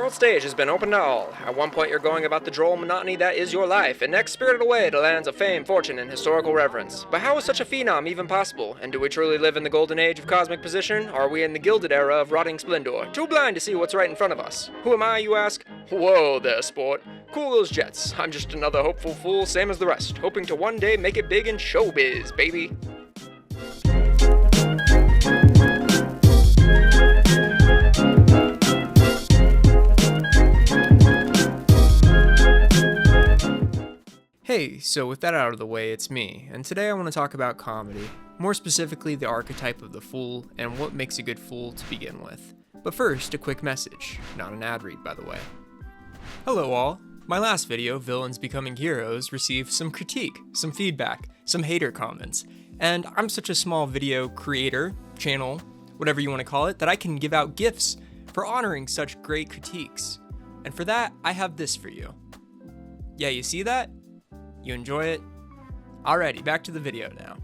world stage has been open to all. At one point you're going about the droll monotony that is your life, and next spirited away to lands of fame, fortune, and historical reverence. But how is such a phenom even possible? And do we truly live in the golden age of cosmic position, or are we in the gilded era of rotting splendor, too blind to see what's right in front of us? Who am I, you ask? Whoa there, sport. Cool those jets. I'm just another hopeful fool, same as the rest, hoping to one day make it big in showbiz, baby. Hey, so with that out of the way, it's me, and today I want to talk about comedy, more specifically the archetype of the fool and what makes a good fool to begin with. But first, a quick message, not an ad read by the way. Hello all, my last video, Villains Becoming Heroes, received some critique, some feedback, some hater comments, and I'm such a small video creator, channel, whatever you want to call it, that I can give out gifts for honoring such great critiques. And for that, I have this for you. Yeah, you see that? You enjoy it? Alrighty, back to the video now.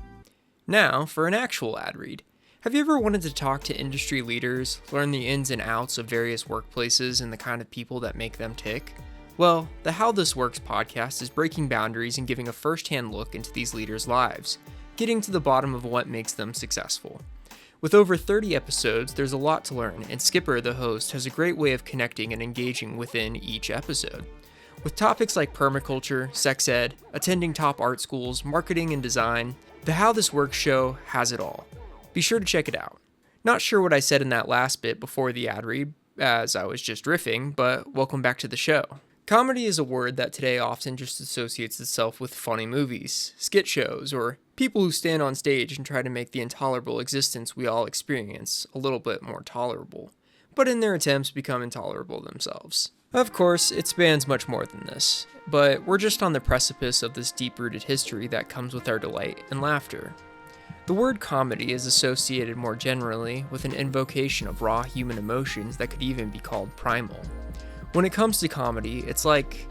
Now, for an actual ad read. Have you ever wanted to talk to industry leaders, learn the ins and outs of various workplaces and the kind of people that make them tick? Well, the How This Works podcast is breaking boundaries and giving a first-hand look into these leaders' lives, getting to the bottom of what makes them successful. With over 30 episodes, there's a lot to learn, and Skipper, the host, has a great way of connecting and engaging within each episode. With topics like permaculture, sex ed, attending top art schools, marketing and design, the How This Works show has it all. Be sure to check it out. Not sure what I said in that last bit before the ad read, as I was just riffing, but welcome back to the show. Comedy is a word that today often just associates itself with funny movies, skit shows, or people who stand on stage and try to make the intolerable existence we all experience a little bit more tolerable, but in their attempts become intolerable themselves. Of course, it spans much more than this, but we're just on the precipice of this deep-rooted history that comes with our delight and laughter. The word comedy is associated more generally with an invocation of raw human emotions that could even be called primal. When it comes to comedy, it's like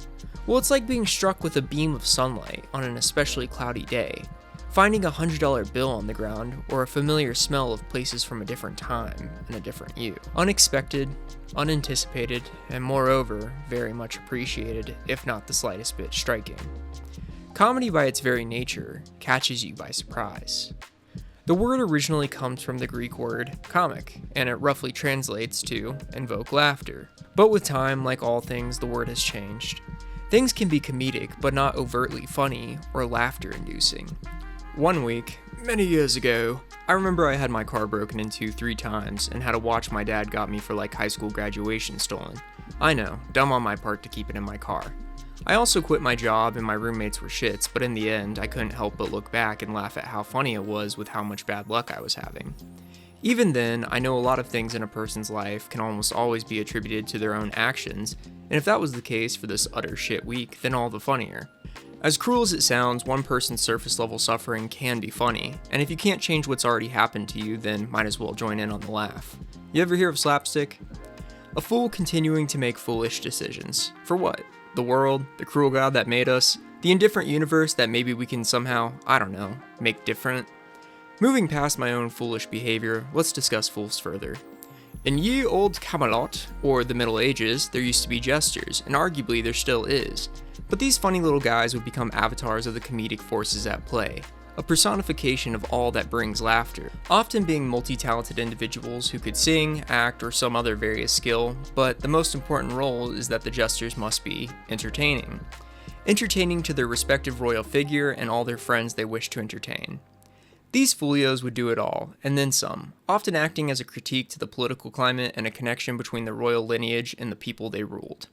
being struck with a beam of sunlight on an especially cloudy day, finding a $100 bill on the ground, or a familiar smell of places from a different time and a different you. Unexpected, unanticipated, and moreover, very much appreciated, if not the slightest bit striking. Comedy by its very nature catches you by surprise. The word originally comes from the Greek word comic, and it roughly translates to invoke laughter. But with time, like all things, the word has changed. Things can be comedic, but not overtly funny or laughter-inducing. One week, many years ago, I remember I had my car broken into 3 times and had a watch my dad got me for like high school graduation stolen. I know, dumb on my part to keep it in my car. I also quit my job and my roommates were shits, but in the end, I couldn't help but look back and laugh at how funny it was with how much bad luck I was having. Even then, I know a lot of things in a person's life can almost always be attributed to their own actions, and if that was the case for this utter shit week, then all the funnier. As cruel as it sounds, one person's surface level suffering can be funny, and if you can't change what's already happened to you, then might as well join in on the laugh. You ever hear of slapstick? A fool continuing to make foolish decisions. For what? The world? The cruel God that made us? The indifferent universe that maybe we can somehow, I don't know, make different? Moving past my own foolish behavior, let's discuss fools further. In ye olde Camelot, or the Middle Ages, there used to be jesters, and arguably there still is. But these funny little guys would become avatars of the comedic forces at play, a personification of all that brings laughter, often being multi-talented individuals who could sing, act, or some other various skill, but the most important role is that the jesters must be entertaining. Entertaining to their respective royal figure and all their friends they wish to entertain. These folios would do it all, and then some, often acting as a critique to the political climate and a connection between the royal lineage and the people they ruled.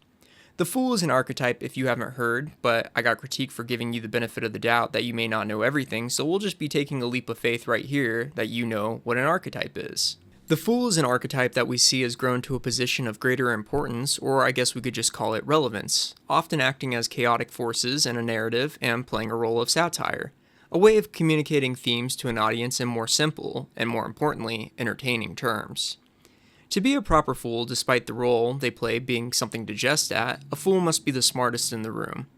The fool is an archetype if you haven't heard, but I got critique for giving you the benefit of the doubt that you may not know everything, so we'll just be taking a leap of faith right here that you know what an archetype is. The fool is an archetype that we see has grown to a position of greater importance, or I guess we could just call it relevance, often acting as chaotic forces in a narrative and playing a role of satire. A way of communicating themes to an audience in more simple, and more importantly, entertaining terms. To be a proper fool, despite the role they play being something to jest at, a fool must be the smartest in the room.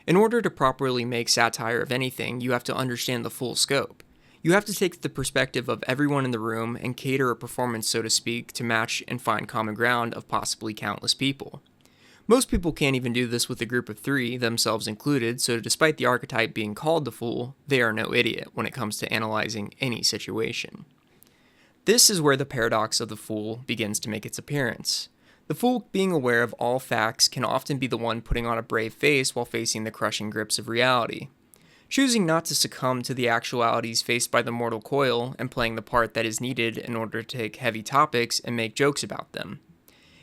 In order to properly make satire of anything, you have to understand the full scope. You have to take the perspective of everyone in the room and cater a performance, so to speak, to match and find common ground of possibly countless people. Most people can't even do this with a group of 3, themselves included, so despite the archetype being called the fool, they are no idiot when it comes to analyzing any situation. This is where the paradox of the fool begins to make its appearance. The fool, being aware of all facts, can often be the one putting on a brave face while facing the crushing grips of reality. Choosing not to succumb to the actualities faced by the mortal coil and playing the part that is needed in order to take heavy topics and make jokes about them.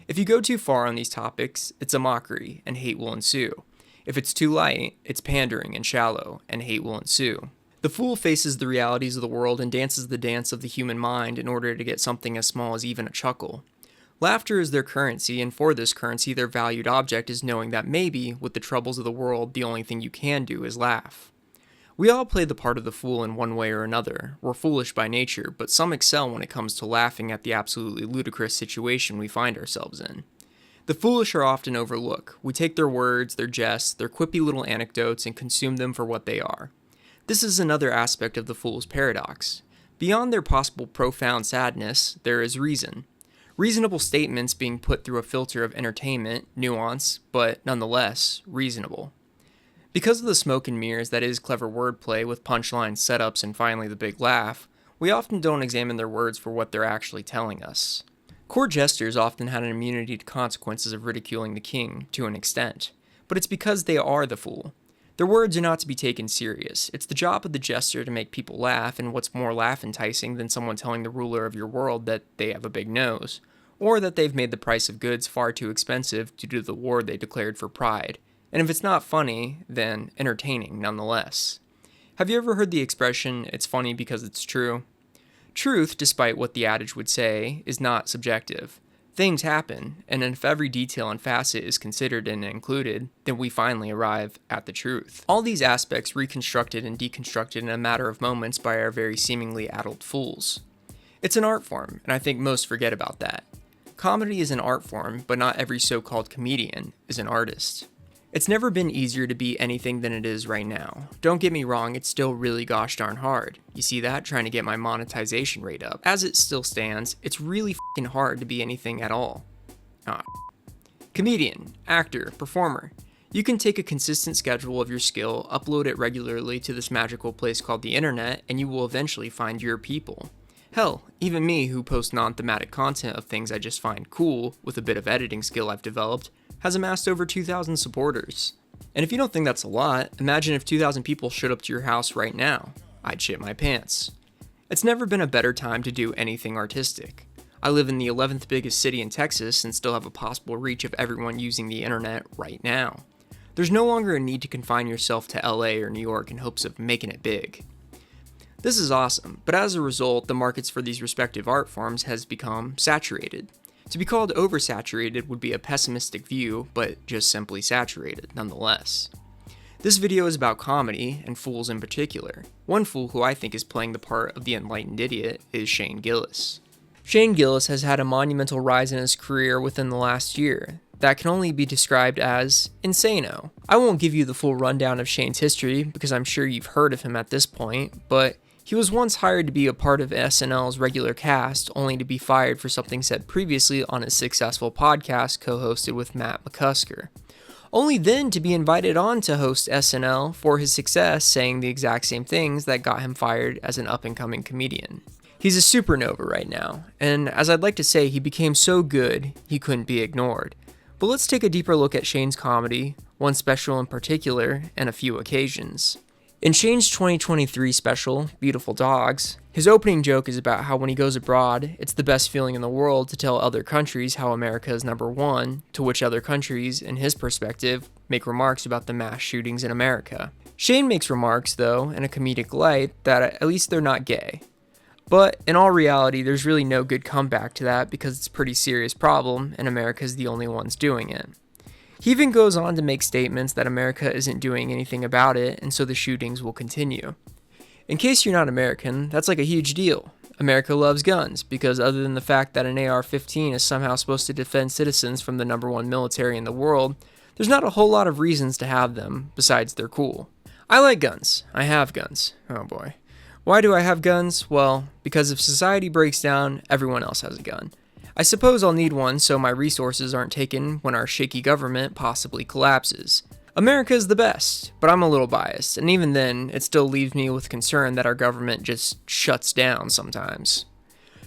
If you go too far on these topics, it's a mockery, and hate will ensue. If it's too light, it's pandering and shallow, and hate will ensue. The fool faces the realities of the world and dances the dance of the human mind in order to get something as small as even a chuckle. Laughter is their currency, and for this currency, their valued object is knowing that maybe, with the troubles of the world, the only thing you can do is laugh. We all play the part of the fool in one way or another. We're foolish by nature, but some excel when it comes to laughing at the absolutely ludicrous situation we find ourselves in. The foolish are often overlooked. We take their words, their jests, their quippy little anecdotes, and consume them for what they are. This is another aspect of the fool's paradox. Beyond their possible profound sadness, there is reason. Reasonable statements being put through a filter of entertainment, nuance, but nonetheless, reasonable. Because of the smoke and mirrors that is clever wordplay with punchlines, setups, and finally the big laugh, we often don't examine their words for what they're actually telling us. Court jesters often had an immunity to consequences of ridiculing the king, to an extent, but it's because they are the fool. Their words are not to be taken serious. It's the job of the jester to make people laugh, and what's more laugh enticing than someone telling the ruler of your world that they have a big nose, or that they've made the price of goods far too expensive due to the war they declared for pride. And if it's not funny, then entertaining nonetheless. Have you ever heard the expression, "it's funny because it's true"? Truth, despite what the adage would say, is not subjective. Things happen, and if every detail and facet is considered and included, then we finally arrive at the truth. All these aspects reconstructed and deconstructed in a matter of moments by our very seemingly addled fools. It's an art form, and I think most forget about that. Comedy is an art form, but not every so-called comedian is an artist. It's never been easier to be anything than it is right now. Don't get me wrong, it's still really gosh darn hard. You see that? Trying to get my monetization rate up. As it still stands, it's really f***ing hard to be anything at all. Comedian, actor, performer. You can take a consistent schedule of your skill, upload it regularly to this magical place called the internet, and you will eventually find your people. Hell, even me who posts non-thematic content of things I just find cool, with a bit of editing skill I've developed, has amassed over 2,000 supporters. And if you don't think that's a lot, imagine if 2,000 people showed up to your house right now. I'd shit my pants. It's never been a better time to do anything artistic. I live in the 11th biggest city in Texas and still have a possible reach of everyone using the internet right now. There's no longer a need to confine yourself to LA or New York in hopes of making it big. This is awesome, but as a result, the markets for these respective art forms has become saturated. To be called oversaturated would be a pessimistic view, but just simply saturated nonetheless. This video is about comedy, and fools in particular. One fool who I think is playing the part of the enlightened idiot is Shane Gillis. Shane Gillis has had a monumental rise in his career within the last year that can only be described as insano. I won't give you the full rundown of Shane's history because I'm sure you've heard of him at this point, but he was once hired to be a part of SNL's regular cast, only to be fired for something said previously on his successful podcast co-hosted with Matt McCusker. Only then to be invited on to host SNL for his success, saying the exact same things that got him fired as an up-and-coming comedian. He's a supernova right now, and as I'd like to say, he became so good, he couldn't be ignored. But let's take a deeper look at Shane's comedy, one special in particular, and a few occasions. In Shane's 2023 special, Beautiful Dogs, his opening joke is about how when he goes abroad, it's the best feeling in the world to tell other countries how America is number one, to which other countries, in his perspective, make remarks about the mass shootings in America. Shane makes remarks, though, in a comedic light that at least they're not gay. But in all reality, there's really no good comeback to that because it's a pretty serious problem, and America's the only ones doing it. He even goes on to make statements that America isn't doing anything about it, and so the shootings will continue. In case you're not American, that's like a huge deal. America loves guns, because other than the fact that an AR-15 is somehow supposed to defend citizens from the #1 military in the world, there's not a whole lot of reasons to have them, besides they're cool. I like guns. I have guns. Oh boy. Why do I have guns? Well, because if society breaks down, everyone else has a gun. I suppose I'll need one so my resources aren't taken when our shaky government possibly collapses. America is the best, but I'm a little biased, and even then, it still leaves me with concern that our government just shuts down sometimes.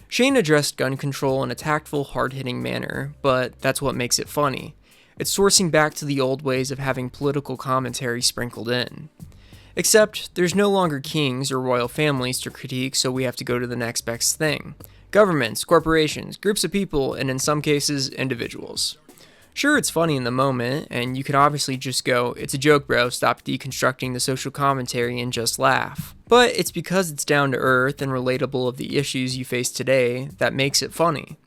Shane addressed gun control in a tactful, hard-hitting manner, but that's what makes it funny. It's sourcing back to the old ways of having political commentary sprinkled in. Except, there's no longer kings or royal families to critique, so we have to go to the next best thing. Governments, corporations, groups of people, and in some cases, individuals. Sure, it's funny in the moment, and you could obviously just go, "It's a joke, bro, stop deconstructing the social commentary and just laugh." But it's because it's down to earth and relatable of the issues you face today that makes it funny.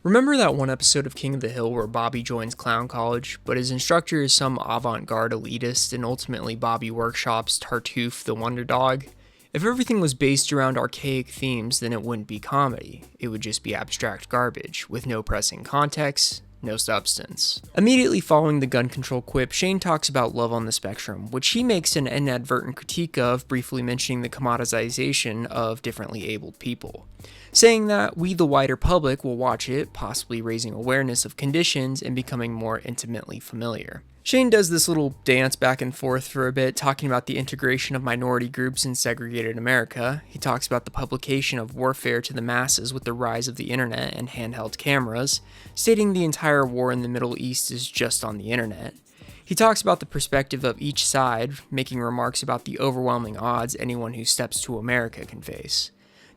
Remember that one episode of King of the Hill where Bobby joins clown college, but his instructor is some avant-garde elitist, and ultimately Bobby workshops Tartuffe the Wonder Dog? If everything was based around archaic themes, then it wouldn't be comedy. It would just be abstract garbage, with no pressing context, no substance. Immediately following the gun control quip, Shane talks about love on the spectrum, which he makes an inadvertent critique of, briefly mentioning the commoditization of differently abled people, saying that we, the wider public, will watch it, possibly raising awareness of conditions and becoming more intimately familiar. Shane does this little dance back and forth for a bit, talking about the integration of minority groups in segregated America. He talks about the publication of warfare to the masses with the rise of the internet and handheld cameras, stating the entire war in the Middle East is just on the internet. He talks about the perspective of each side, making remarks about the overwhelming odds anyone who steps to America can face.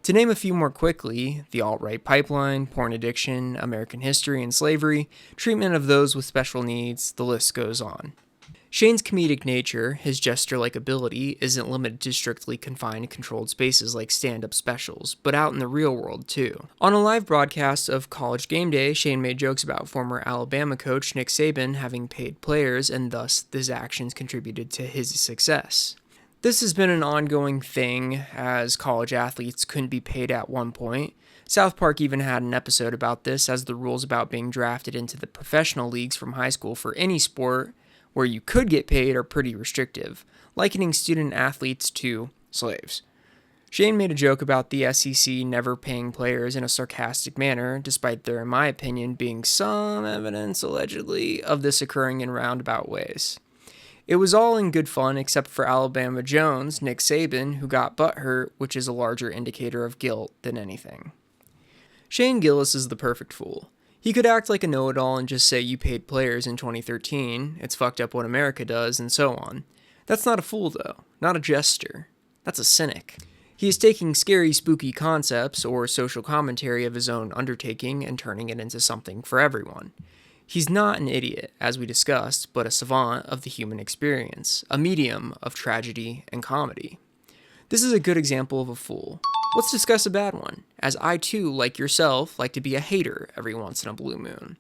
To name a few more quickly, the alt-right pipeline, porn addiction, American history and slavery, treatment of those with special needs, the list goes on. Shane's comedic nature, his gesture-like ability, isn't limited to strictly confined controlled spaces like stand-up specials, but out in the real world too. On a live broadcast of College Game Day, Shane made jokes about former Alabama coach Nick Saban having paid players, and thus his actions contributed to his success. This has been an ongoing thing, as college athletes couldn't be paid at one point. South Park even had an episode about this, as the rules about being drafted into the professional leagues from high school for any sport where you could get paid are pretty restrictive, likening student athletes to slaves. Shane made a joke about the SEC never paying players in a sarcastic manner, despite there, in my opinion, being some evidence, allegedly, of this occurring in roundabout ways. It was all in good fun except for Alabama Jones, Nick Saban, who got butthurt, which is a larger indicator of guilt than anything. Shane Gillis is the perfect fool. He could act like a know-it-all and just say you paid players in 2013, it's fucked up what America does, and so on. That's not a fool though, not a jester. That's a cynic. He is taking scary, spooky concepts or social commentary of his own undertaking and turning it into something for everyone. He's not an idiot, as we discussed, but a savant of the human experience, a medium of tragedy and comedy. This is a good example of a fool. Let's discuss a bad one, as I too, like yourself, like to be a hater every once in a blue moon.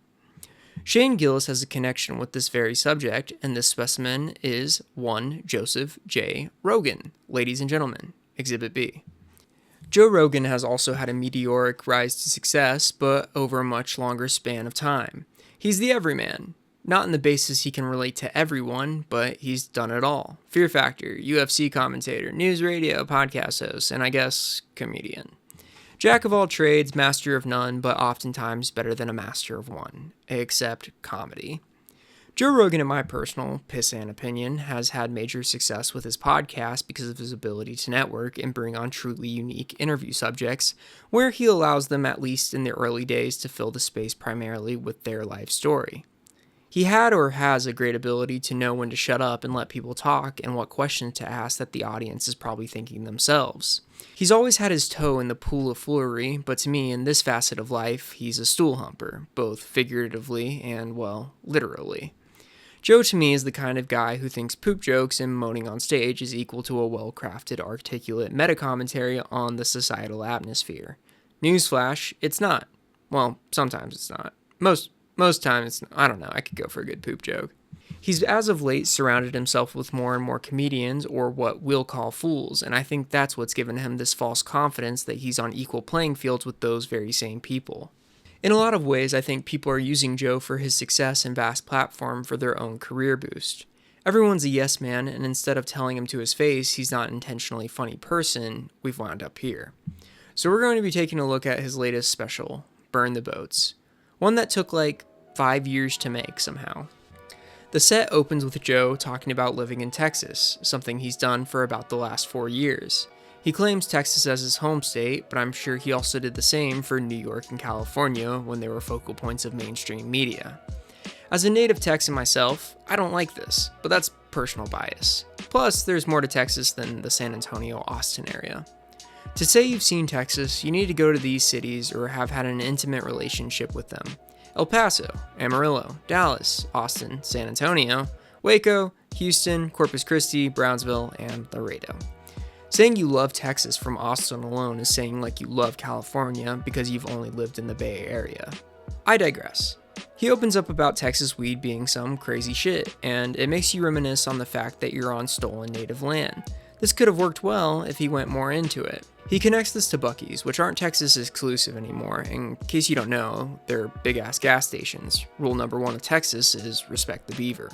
Shane Gillis has a connection with this very subject, and this specimen is one Joseph J. Rogan, ladies and gentlemen, Exhibit B. Joe Rogan has also had a meteoric rise to success, but over a much longer span of time. He's the everyman, not in the basis he can relate to everyone, but he's done it all. Fear Factor, UFC commentator, news radio, podcast host, and I guess comedian. Jack of all trades, master of none, but oftentimes better than a master of one, except comedy. Joe Rogan, in my personal pissant opinion, has had major success with his podcast because of his ability to network and bring on truly unique interview subjects, where he allows them, at least in the early days, to fill the space primarily with their life story. He had or has a great ability to know when to shut up and let people talk and what questions to ask that the audience is probably thinking themselves. He's always had his toe in the pool of foolery, but to me, in this facet of life, he's a stool humper, both figuratively and, well, literally. Joe to me is the kind of guy who thinks poop jokes and moaning on stage is equal to a well-crafted, articulate meta-commentary on the societal atmosphere. Newsflash, it's not. Well, sometimes it's not. Most times it's not. I don't know, I could go for a good poop joke. He's as of late surrounded himself with more and more comedians, or what we'll call fools, and I think that's what's given him this false confidence that he's on equal playing fields with those very same people. In a lot of ways, I think people are using Joe for his success and vast platform for their own career boost. Everyone's a yes man, and instead of telling him to his face he's not an intentionally funny person, we've wound up here. So we're going to be taking a look at his latest special, Burn the Boats, one that took like 5 years to make somehow. The set opens with Joe talking about living in Texas, something he's done for about the last 4 years. He claims Texas as his home state, but I'm sure he also did the same for New York and California when they were focal points of mainstream media. As a native Texan myself, I don't like this, but that's personal bias. Plus, there's more to Texas than the San Antonio-Austin area. To say you've seen Texas, you need to go to these cities or have had an intimate relationship with them. El Paso, Amarillo, Dallas, Austin, San Antonio, Waco, Houston, Corpus Christi, Brownsville, and Laredo. Saying you love Texas from Austin alone is saying like you love California because you've only lived in the Bay Area. I digress. He opens up about Texas weed being some crazy shit, and it makes you reminisce on the fact that you're on stolen native land. This could have worked well if he went more into it. He connects this to Buc-ee's, which aren't Texas exclusive anymore. In case you don't know, they're big-ass gas stations. Rule number 1 of Texas is respect the beaver.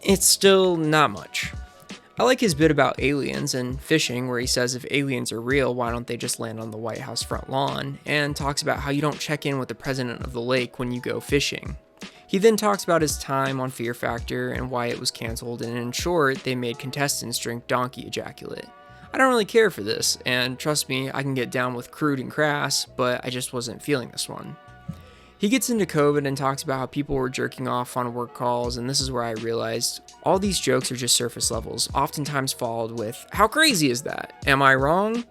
It's still not much. I like his bit about aliens and fishing, where he says if aliens are real, why don't they just land on the White House front lawn, and talks about how you don't check in with the president of the lake when you go fishing. He then talks about his time on Fear Factor and why it was canceled, and in short, they made contestants drink donkey ejaculate. I don't really care for this, and trust me, I can get down with crude and crass, but I just wasn't feeling this one. He gets into COVID and talks about how people were jerking off on work calls, and this is where I realized all these jokes are just surface levels, oftentimes followed with, "How crazy is that? Am I wrong?"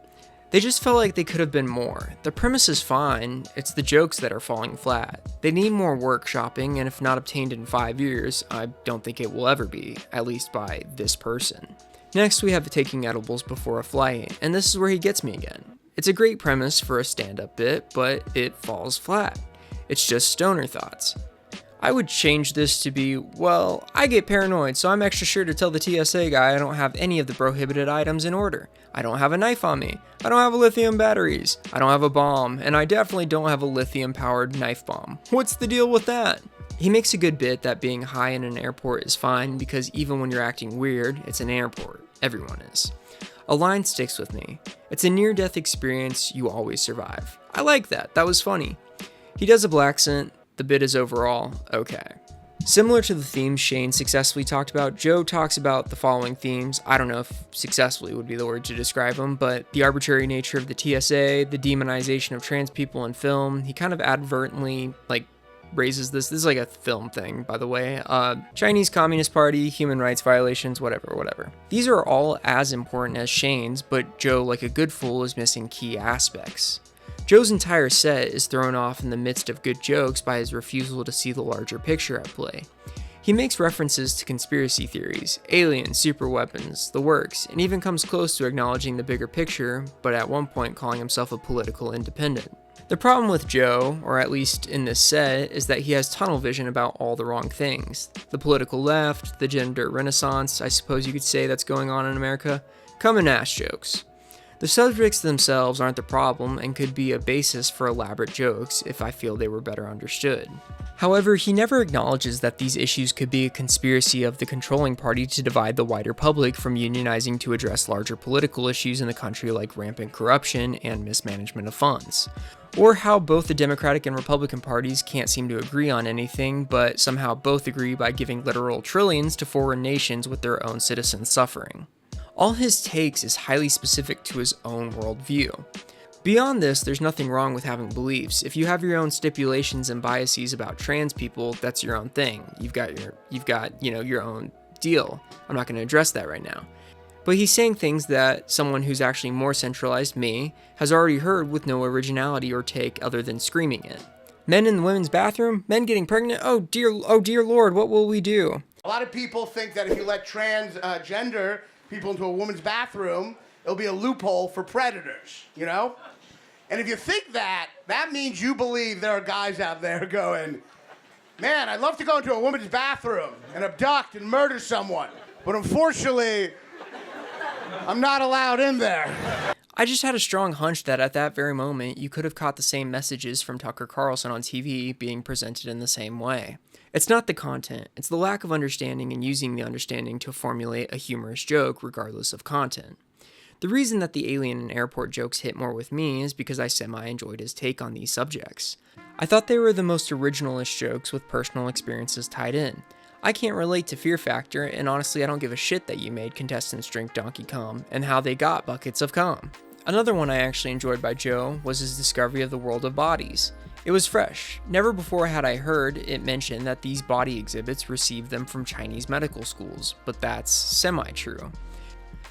They just felt like they could have been more. The premise is fine, it's the jokes that are falling flat. They need more workshopping, and if not obtained in 5 years, I don't think it will ever be, at least by this person. Next, we have taking edibles before a flight, and this is where he gets me again. It's a great premise for a stand-up bit, but it falls flat. It's just stoner thoughts. I would change this to be, well, I get paranoid, so I'm extra sure to tell the TSA guy I don't have any of the prohibited items in order. I don't have a knife on me. I don't have lithium batteries. I don't have a bomb, and I definitely don't have a lithium-powered knife bomb. What's the deal with that? He makes a good bit that being high in an airport is fine because even when you're acting weird, it's an airport. Everyone is. A line sticks with me. It's a near-death experience, you always survive. I like that. That was funny. He does a black accent. The bit is overall okay. Similar to the themes Shane successfully talked about, Joe talks about the following themes. I don't know if successfully would be the word to describe them, but the arbitrary nature of the TSA, the demonization of trans people in film. He kind of advertently, raises this. This is like a film thing, by the way. Chinese Communist Party, human rights violations, whatever. These are all as important as Shane's, but Joe, like a good fool, is missing key aspects. Joe's entire set is thrown off in the midst of good jokes by his refusal to see the larger picture at play. He makes references to conspiracy theories, aliens, superweapons, the works, and even comes close to acknowledging the bigger picture, but at one point calling himself a political independent. The problem with Joe, or at least in this set, is that he has tunnel vision about all the wrong things. The political left, the gender renaissance, I suppose you could say that's going on in America, come and ass jokes. The subjects themselves aren't the problem and could be a basis for elaborate jokes if I feel they were better understood. However, he never acknowledges that these issues could be a conspiracy of the controlling party to divide the wider public from unionizing to address larger political issues in the country like rampant corruption and mismanagement of funds. Or how both the Democratic and Republican parties can't seem to agree on anything, but somehow both agree by giving literal trillions to foreign nations with their own citizens suffering. All his takes is highly specific to his own worldview. Beyond this, there's nothing wrong with having beliefs. If you have your own stipulations and biases about trans people, that's your own thing. You've got your own deal. I'm not going to address that right now. But he's saying things that someone who's actually more centralized, me, has already heard with no originality or take other than screaming it. Men in the women's bathroom? Men getting pregnant? Oh dear Lord, what will we do? A lot of people think that if you let transgender people into a woman's bathroom, it'll be a loophole for predators, you know? And if you think that, that means you believe there are guys out there going, man, I'd love to go into a woman's bathroom and abduct and murder someone, but unfortunately, I'm not allowed in there. I just had a strong hunch that at that very moment, you could have caught the same messages from Tucker Carlson on TV being presented in the same way. It's not the content, it's the lack of understanding and using the understanding to formulate a humorous joke regardless of content. The reason that the alien and airport jokes hit more with me is because I semi-enjoyed his take on these subjects. I thought they were the most originalist jokes with personal experiences tied in. I can't relate to Fear Factor, and honestly I don't give a shit that you made contestants drink Donkey Cum, and how they got buckets of cum. Another one I actually enjoyed by Joe was his discovery of the world of bodies. It was fresh. Never before had I heard it mentioned that these body exhibits received them from Chinese medical schools, but that's semi-true.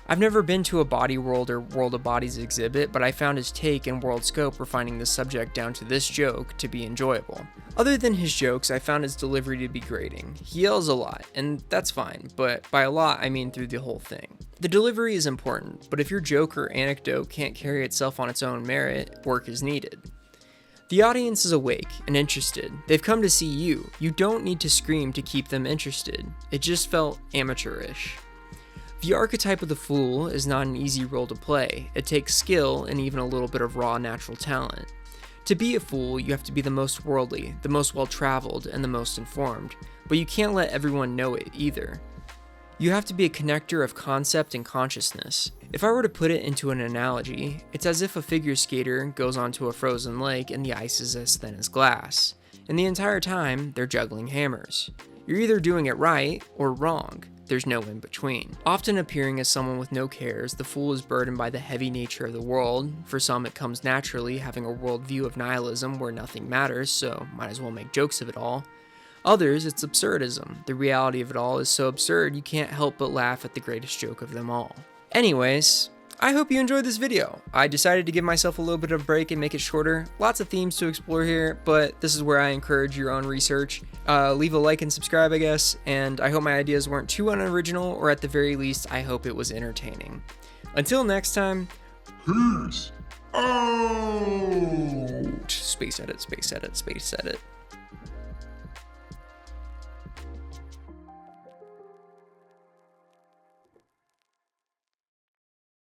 I've never been to a Body World or World of Bodies exhibit, but I found his take and world scope refining the subject down to this joke to be enjoyable. Other than his jokes, I found his delivery to be grating. He yells a lot, and that's fine, but by a lot I mean through the whole thing. The delivery is important, but if your joke or anecdote can't carry itself on its own merit, work is needed. The audience is awake and interested. They've come to see you. You don't need to scream to keep them interested. It just felt amateurish. The archetype of the fool is not an easy role to play. It takes skill and even a little bit of raw natural talent. To be a fool, you have to be the most worldly, the most well-traveled, and the most informed, but you can't let everyone know it either. You have to be a connector of concept and consciousness. If I were to put it into an analogy, it's as if a figure skater goes onto a frozen lake and the ice is as thin as glass, and the entire time they're juggling hammers. You're either doing it right or wrong. There's no in between. Often appearing as someone with no cares, the fool is burdened by the heavy nature of the world. For some it comes naturally, having a worldview of nihilism where nothing matters, so might as well make jokes of it all. Others, it's absurdism. The reality of it all is so absurd you can't help but laugh at the greatest joke of them all. Anyways, I hope you enjoyed this video. I decided to give myself a little bit of a break and make it shorter. Lots of themes to explore here, but this is where I encourage your own research. Leave a like and subscribe, I guess, and I hope my ideas weren't too unoriginal, or at the very least, I hope it was entertaining. Until next time, peace out. Space edit, space edit, space edit.